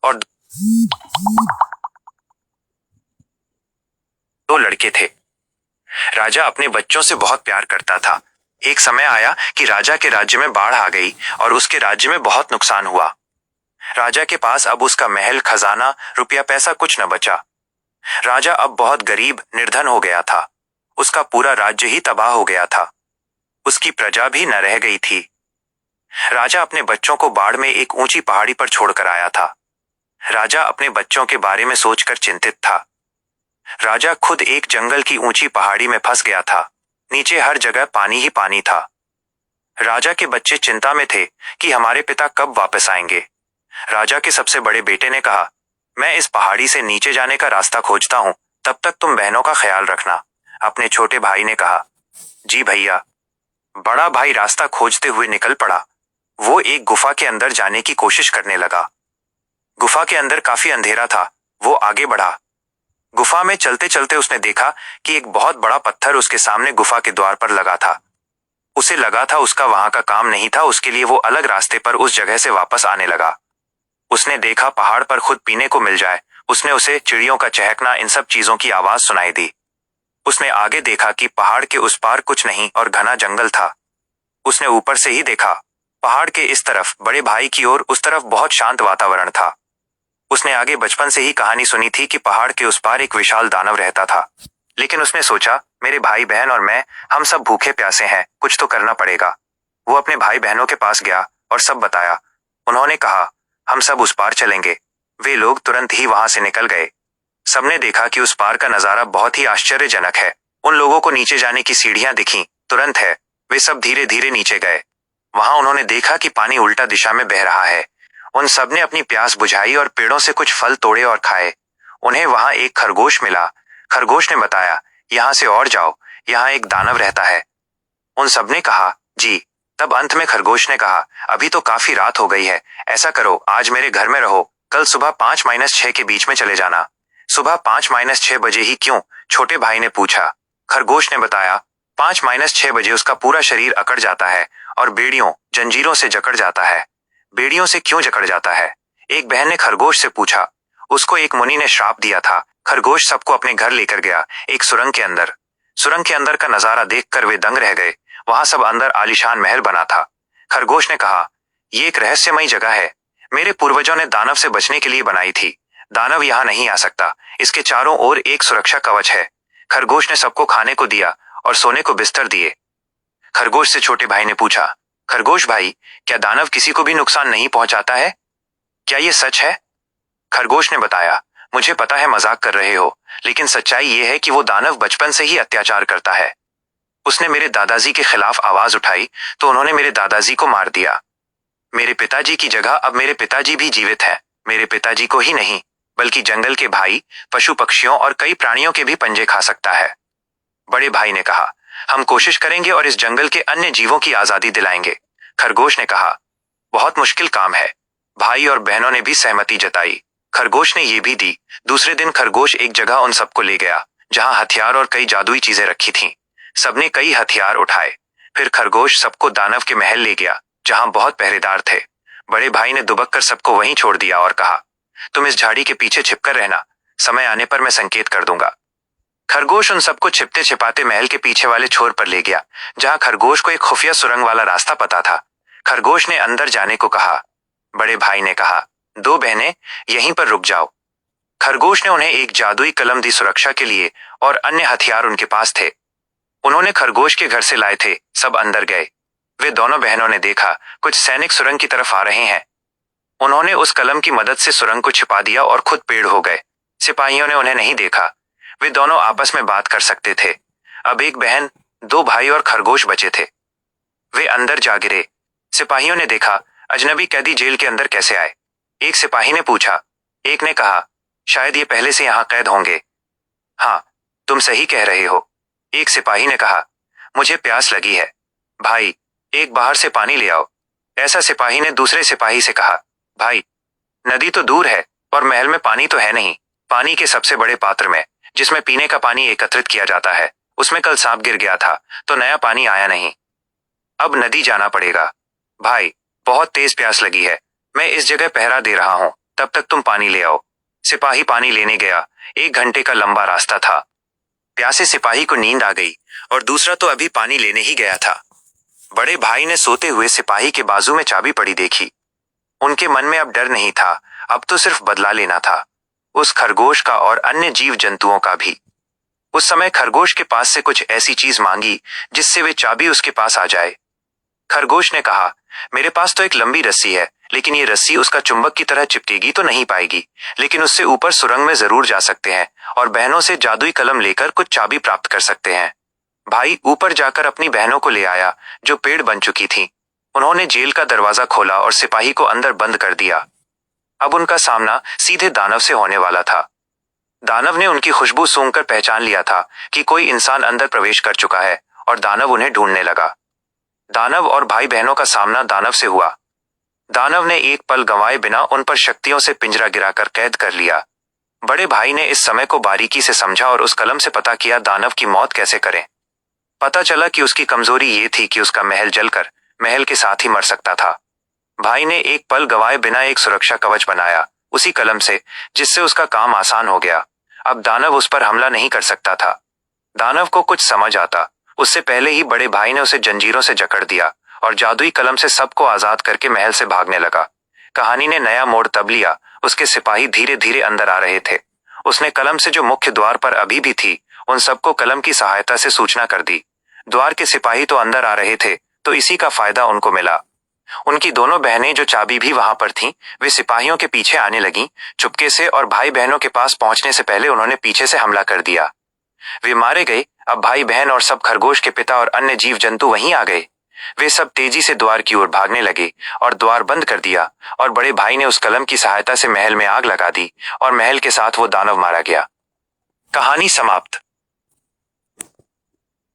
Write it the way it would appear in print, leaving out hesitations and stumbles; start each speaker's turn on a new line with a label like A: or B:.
A: और दो लड़के थे। राजा अपने बच्चों से बहुत प्यार करता था। एक समय आया कि राजा के राज्य में बाढ़ आ गई और उसके राज्य में बहुत नुकसान हुआ। राजा के पास अब उसका महल, खजाना, रुपया पैसा कुछ न बचा। राजा अब बहुत गरीब, निर्धन हो गया था। उसका पूरा राज्य ही तबाह हो गया था। उसकी प्रजा भी न रह गई थी। राजा अपने बच्चों को बाढ़ में एक ऊंची पहाड़ी पर छोड़कर आया था। राजा अपने बच्चों के बारे में सोचकर चिंतित था। राजा खुद एक जंगल की ऊंची पहाड़ी में फंस गया था। नीचे हर जगह पानी ही पानी था। राजा के बच्चे चिंता में थे कि हमारे पिता कब वापस आएंगे। राजा के सबसे बड़े बेटे ने कहा, मैं इस पहाड़ी से नीचे जाने का रास्ता खोजता हूं, तब तक तुम बहनों का ख्याल रखना। अपने छोटे भाई ने कहा, जी भैया। बड़ा भाई रास्ता खोजते हुए निकल पड़ा। वो एक गुफा के अंदर जाने की कोशिश करने लगा। गुफा के अंदर काफी अंधेरा था। वो आगे बढ़ा। गुफा में चलते चलते उसने देखा कि एक बहुत बड़ा पत्थर उसके सामने गुफा के द्वार पर लगा था। उसे लगा था उसका वहां का काम नहीं था, उसके लिए वो अलग रास्ते पर उस जगह से वापस आने लगा। उसने देखा पहाड़ पर खुद पीने को मिल जाए। उसे चिड़ियों का चहकना, इन सब चीजों की आवाज सुनाई दी। उसने आगे देखा कि पहाड़ के उस पार कुछ नहीं और घना जंगल था। उसने ऊपर से ही देखा। पहाड़ के इस तरफ बड़े भाई की ओर उस तरफ बहुत शांत वातावरण था। उसने आगे बचपन से ही कहानी सुनी थी कि पहाड़ के उस पार एक विशाल दानव रहता था। लेकिन उसने सोचा, मेरे भाई बहन और मैं, हम सब भूखे प्यासे हैं, कुछ तो करना पड़ेगा। वो अपने भाई बहनों के पास गया और सब बताया। उन्होंने कहा, हम सब उस पार चलेंगे। वे लोग तुरंत ही वहां से निकल गए। सबने देखा कि उस पार का नजारा बहुत ही आश्चर्यजनक है। उन लोगों को नीचे जाने की सीढ़ियां दिखीं, तुरंत है। वे सब धीरे धीरे नीचे गए। वहां उन्होंने देखा कि पानी उल्टा दिशा में बह रहा है। उन सब ने अपनी प्यास बुझाई और पेड़ों से कुछ फल तोड़े और खाए। उन्हें वहां एक खरगोश मिला। खरगोश ने बताया, यहाँ से और जाओ, यहाँ एक दानव रहता है। उन सब ने कहा, जी। तब अंत में खरगोश ने कहा, अभी तो काफी रात हो गई है। ऐसा करो, आज मेरे घर में रहो। कल सुबह 5-6 के बीच में चले जाना। सुबह 5-6 बजे ही क्यों? छोटे भाई ने पूछा। खरगोश ने बताया, 5-6 बजे उसका पूरा शरीर अकड़ जाता है और बेड़ियों, जंजीरों से जकड़ जाता है। बेड़ियों से क्यों जकड़ जाता है? एक बहन ने खरगोश से पूछा। उसको एक मुनि ने श्राप दिया था। खरगोश सबको अपने घर लेकर गया, एक सुरंग के अंदर। सुरंग के अंदर का नजारा देखकर वे दंग रह गए। वहां सब अंदर आलीशान महल बना था। खरगोश ने कहा, ये एक रहस्यमयी जगह है। मेरे पूर्वजों ने दानव से बचने के लिए बनाई थी। दानव यहाँ नहीं आ सकता। इसके चारों ओर एक सुरक्षा कवच है। खरगोश ने सबको खाने को दिया और सोने को बिस्तर दिए। खरगोश से छोटे भाई ने पूछा, खरगोश भाई, क्या दानव किसी को भी नुकसान नहीं पहुंचाता है? क्या ये सच है? खरगोश ने बताया, मुझे पता है मजाक कर रहे हो, लेकिन सच्चाई ये है कि वो दानव बचपन से ही अत्याचार करता है। उसने मेरे दादाजी के खिलाफ आवाज उठाई तो उन्होंने मेरे दादाजी को मार दिया। मेरे पिताजी की जगह अब मेरे पिताजी भी जीवित हैं। मेरे पिताजी को ही नहीं, बल्कि जंगल के भाई, पशु पक्षियों और कई प्राणियों के भी पंजे खा सकता है। बड़े भाई ने कहा, हम कोशिश करेंगे और इस जंगल के अन्य जीवों की आजादी दिलाएंगे। खरगोश ने कहा, बहुत मुश्किल काम है। भाई और बहनों ने भी सहमति जताई। खरगोश ने ये भी दी। दूसरे दिन खरगोश एक जगह उन सबको ले गया जहां हथियार और कई जादुई चीजें रखी थीं। सबने कई हथियार उठाए। फिर खरगोश सबको दानव के महल ले गया जहां बहुत पहरेदार थे। बड़े भाई ने दुबक कर सबको वहीं छोड़ दिया और कहा, तुम इस झाड़ी के पीछे छिपकर रहना, समय आने पर मैं संकेत कर दूंगा। खरगोश उन सबको छिपते छिपाते महल के पीछे वाले छोर पर ले गया जहां खरगोश को एक खुफिया सुरंग वाला रास्ता पता था। खरगोश ने अंदर जाने को कहा। बड़े भाई ने कहा, दो बहनें, यहीं पर रुक जाओ। खरगोश ने उन्हें एक जादुई कलम दी सुरक्षा के लिए और अन्य हथियार उनके पास थे। उन्होंने खरगोश के घर से लाए थे। सब अंदर गए। वे दोनों बहनों ने देखा कुछ सैनिक सुरंग की तरफ आ रहे हैं। उन्होंने उस कलम की मदद से सुरंग को छिपा दिया और खुद पेड़ हो गए। सिपाहियों ने उन्हें नहीं देखा। वे दोनों आपस में बात कर सकते थे। अब एक बहन, दो भाई और खरगोश बचे थे। वे अंदर जा गिरे। सिपाहियों ने देखा, अजनबी कैदी जेल के अंदर कैसे आए? एक सिपाही ने पूछा। एक ने कहा, शायद ये पहले से यहां कैद होंगे। हाँ, तुम सही कह रहे हो। एक सिपाही ने कहा, मुझे प्यास लगी है। भाई, एक बाहर से पानी ले आओ। ऐसा सिपाही ने दूसरे सिपाही से कहा, भाई, नदी तो दूर है और महल में पानी तो है नहीं। पानी के सबसे बड़े पात्र में, जिसमें पीने का पानी एकत्रित किया जाता है, उसमें कल सांप गिर गया था तो नया पानी आया नहीं। अब नदी जाना पड़ेगा। भाई, बहुत तेज प्यास लगी है। मैं इस जगह पहरा दे रहा हूं। तब तक तुम पानी ले आओ। सिपाही पानी लेने गया। 1 घंटे का लंबा रास्ता था। प्यासे सिपाही को नींद आ गई और दूसरा तो अभी पानी लेने ही गया था। बड़े भाई ने सोते हुए सिपाही के बाजू में चाबी पड़ी देखी। उनके मन में अब डर नहीं था, अब तो सिर्फ बदला लेना था, उस खरगोश का और अन्य जीव जंतुओं का भी। उस समय खरगोश के पास से कुछ ऐसी चीज मांगी जिससे वे चाबी उसके पास आ जाए। खरगोश ने कहा, मेरे पास तो एक लंबी रस्सी है, लेकिन ये रस्सी उसका चुंबक की तरह चिपकेगी तो नहीं पाएगी, लेकिन उससे ऊपर सुरंग में जरूर जा सकते हैं और बहनों से जादुई कलम लेकर कुछ चाबी प्राप्त कर सकते हैं। भाई ऊपर जाकर अपनी बहनों को ले आया जो पेड़ बन चुकी थीं। उन्होंने जेल का दरवाजा खोला और सिपाही को अंदर बंद कर दिया। अब उनका सामना सीधे दानव से होने वाला था। दानव ने उनकी खुशबू सूंघकर पहचान लिया था कि कोई इंसान अंदर प्रवेश कर चुका है और दानव उन्हें ढूंढने लगा। दानव और भाई बहनों का सामना दानव से हुआ। दानव ने एक पल गंवाए बिना उन पर शक्तियों से पिंजरा गिराकर कैद कर लिया। बड़े भाई ने इस समय को बारीकी से समझा और उस कलम से पता किया दानव की मौत कैसे करें। पता चला कि उसकी कमजोरी ये थी कि उसका महल जलकर महल के साथ ही मर सकता था। भाई ने एक पल गंवाए बिना एक सुरक्षा कवच बनाया उसी कलम से, जिससे उसका काम आसान हो गया। अब दानव उस पर हमला नहीं कर सकता था। दानव को कुछ समझ आता उससे पहले ही बड़े भाई ने उसे जंजीरों से जकड़ दिया और जादुई कलम से सबको आजाद करके महल से भागने लगा। कहानी ने नया मोड़ तब लिया, उसके सिपाही धीरे धीरे अंदर आ रहे थे। उसने कलम से जो मुख्य द्वार पर अभी भी थी उन सबको कलम की सहायता से सूचना कर दी। द्वार के सिपाही तो अंदर आ रहे थे, तो इसी का फायदा उनको मिला। उनकी दोनों बहनें जो चाबी भी वहां पर थीं, वे सिपाहियों के पीछे आने लगीं चुपके से, और भाई बहनों के पास पहुंचने से पहले उन्होंने पीछे से हमला कर दिया। वे मारे गए। अब भाई बहन और सब खरगोश के पिता और अन्य जीव जंतु वहीं आ गए। वे सब तेजी से द्वार की ओर भागने लगे और द्वार बंद कर दिया, और बड़े भाई ने उस कलम की सहायता से महल में आग लगा दी और महल के साथ वो दानव मारा गया। कहानी समाप्त।